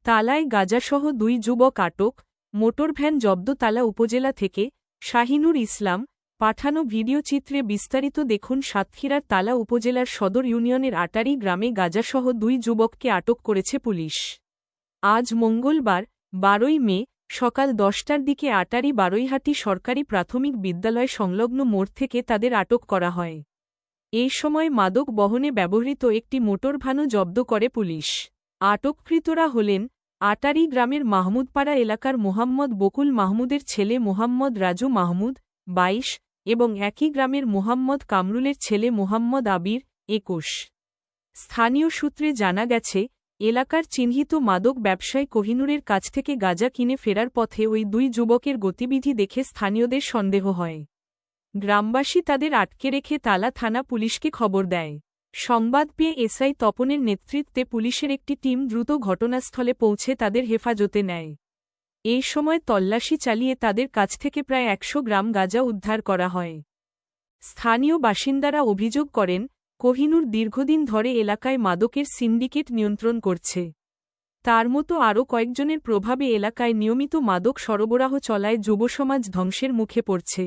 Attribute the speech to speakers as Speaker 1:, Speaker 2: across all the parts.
Speaker 1: তালায় গাঁজাসহ 2 যুবক আটক, মোটরভ্যান জব্দ। তালা উপজেলা থেকে শাহিনুর ইসলাম পাঠানো ভিডিওচিত্রে বিস্তারিত দেখুন। সাতক্ষীরার তালা উপজেলার সদর ইউনিয়নের আটারি গ্রামে গাঁজাসহ 2 যুবককে আটক করেছে পুলিশ। আজ মঙ্গলবার 12 মে সকাল 10টার দিকে আটারি বারৈহাটি সরকারি প্রাথমিক বিদ্যালয় সংলগ্ন মোড় থেকে তাদের আটক করা হয়। এই সময় মাদক বহনে ব্যবহৃত একটি মোটরভ্যানও জব্দ করে পুলিশ। আটককৃতরা হলেন আটারি গ্রামের মাহমুদপাড়া এলাকার মোহাম্মদ বকুল মাহমুদের ছেলে মোহাম্মদ রাজু মাহমুদ 22 এবং একই গ্রামের মোহাম্মদ কামরুলের ছেলে মোহাম্মদ আবির 21। স্থানীয় সূত্রে জানা গেছে, এলাকার চিহ্নিত মাদক ব্যবসায়ী কোহিনুরের কাছ থেকে গাঁজা কিনে ফেরার পথে ওই 2 যুবকের গতিবিধি দেখে স্থানীয়দের সন্দেহ হয়। গ্রামবাসী তাদের আটকে রেখে তালা থানা পুলিশকে খবর দেয়। সংবাদ পেয়ে এসআই তপনের নেতৃত্বে পুলিশের একটি টিম দ্রুত ঘটনাস্থলে পৌঁছে তাদের হেফাজতে নেয়। এই সময় তল্লাশি চালিয়ে তাদের কাছ থেকে প্রায় 100 গ্রাম গাঁজা উদ্ধার করা হয়। স্থানীয় বাসিন্দারা অভিযোগ করেন, কোহিনুর দীর্ঘদিন ধরে এলাকায় মাদকের সিন্ডিকেট নিয়ন্ত্রণ করছে। তার মতো আরও কয়েকজনের প্রভাবে এলাকায় নিয়মিত মাদক সরবরাহ চলায় যুবসমাজ ধ্বংসের মুখে পড়ছে।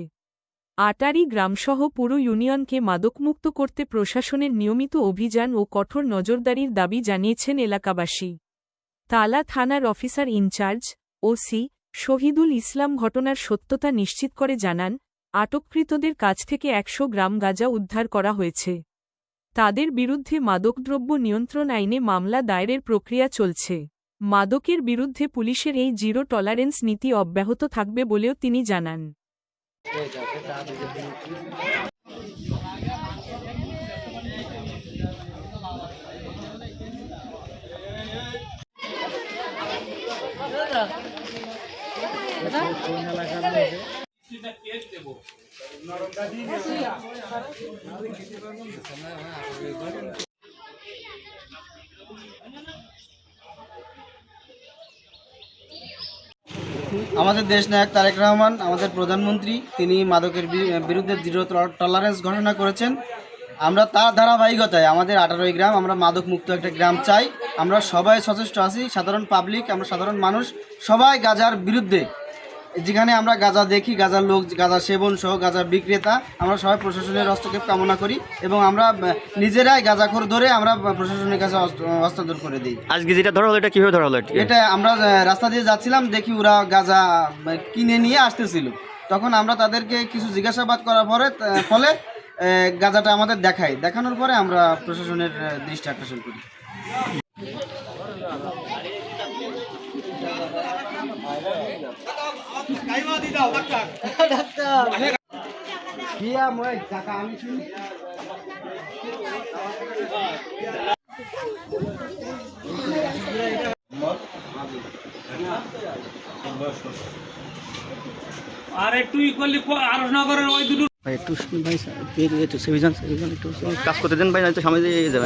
Speaker 1: আটারি গ্রামসহ পুরো ইউনিয়নকে মাদকমুক্ত করতে প্রশাসনের নিয়মিত অভিযান ও কঠোর নজরদারির দাবি জানিয়েছেন এলাকাবাসী। তালা থানার officer in charge OC Shahidul Islam ঘটনার সত্যতা নিশ্চিত করে জানান, আটককৃতদের কাছ থেকে 100 গ্রাম গাঁজা উদ্ধার করা হয়েছে। তাদের বিরুদ্ধে মাদকদ্রব্য নিয়ন্ত্রণ আইনে মামলা দায়েরের প্রক্রিয়া চলছে। মাদকের বিরুদ্ধে পুলিশের এই জিরো টলারেন্স নীতি অব্যাহত থাকবে বলেও তিনি জানান।
Speaker 2: আমাদের দেশ নায়ক তারেক রহমান, আমাদের প্রধানমন্ত্রী, তিনি মাদকের বিরুদ্ধে জিরো টলারেন্স ঘোষণা করেছেন। আমরা তার ধারাবাহিকতায় আমাদের 18 গ্রাম আমরা মাদক মুক্ত একটা গ্রাম চাই। আমরা সবাই সচেষ্ট আছি, সাধারণ পাবলিক, আমরা সাধারণ মানুষ সবাই গাঁজার বিরুদ্ধে। যেখানে আমরা গাঁজা দেখি, গাঁজার লোক, গাঁজা সেবন সহ গাঁজার বিক্রেতা, আমরা সবাই প্রশাসনের হস্তক্ষেপ কামনা করি এবং আমরা নিজেরাই গাঁজাখোর ধরে আমরা প্রশাসনের কাছে হস্তান্তর করে দিই।
Speaker 3: আজকে যেটা ধরা হলো এটা কিভাবে ধরা হলো?
Speaker 2: এটা আমরা রাস্তা দিয়ে যাচ্ছিলাম, দেখি ওরা গাঁজা কিনে নিয়ে আসতেছিল। তখন আমরা তাদেরকে কিছু জিজ্ঞাসাবাদ করার ফলে গাঁজাটা আমাদের দেখানোর পরে আমরা প্রশাসনের দৃষ্টি আকর্ষণ করি।
Speaker 4: আর একটু ইকুয়ালি আরশনগরের ওই দুটো
Speaker 3: ভাই একটু ভাই একটু সেভিজন একটু কাজ করতে দেন ভাই, নয়তো সামনে দিয়ে যাবে।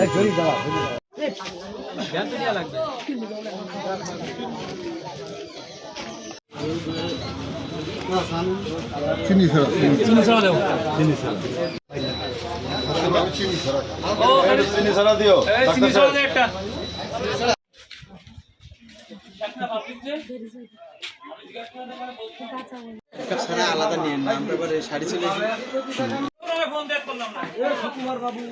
Speaker 4: চিনি ছাড়া দেবো, চিনি ছাড়া দিও, চিনি ছাড়া দে একটা
Speaker 2: সারা আলাদা নিয়ে না, আমরা এবারে শাড়ি চলে এসে
Speaker 4: ফোন দেখ করলাম না কুমার বাবু।